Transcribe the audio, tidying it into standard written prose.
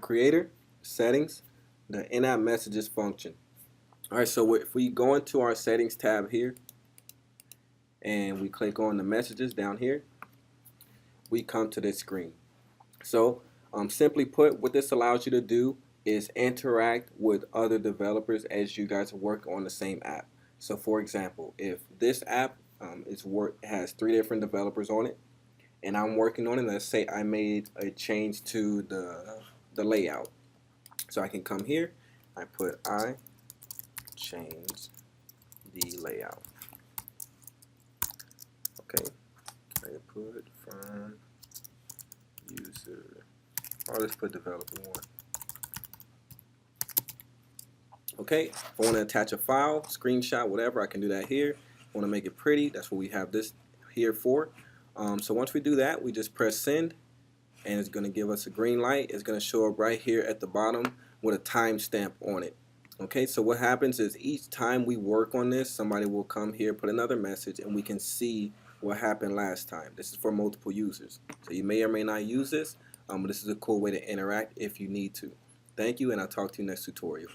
creator, settings, the in-app messages function. Alright, so if we go into our settings tab here and we click on the messages down here, we come to this screen. So simply put, what this allows you to do is interact with other developers as you guys work on the same app. So for example, if this app has 3 different developers on it and I'm working on it, let's say I made a change to the layout. So I can come here, I change the layout. Okay, I put from user, or let's put developer 1. Okay, if I want to attach a file, screenshot, whatever, I can do that here. I want to make it pretty, that's what we have this here for. So once we do that, we just press send, and it's going to give us a green light. It's going to show up right here at the bottom with a timestamp on it. Okay, so what happens is each time we work on this, somebody will come here, put another message, and we can see what happened last time. This is for multiple users. So you may or may not use this, but this is a cool way to interact if you need to. Thank you, and I'll talk to you next tutorial.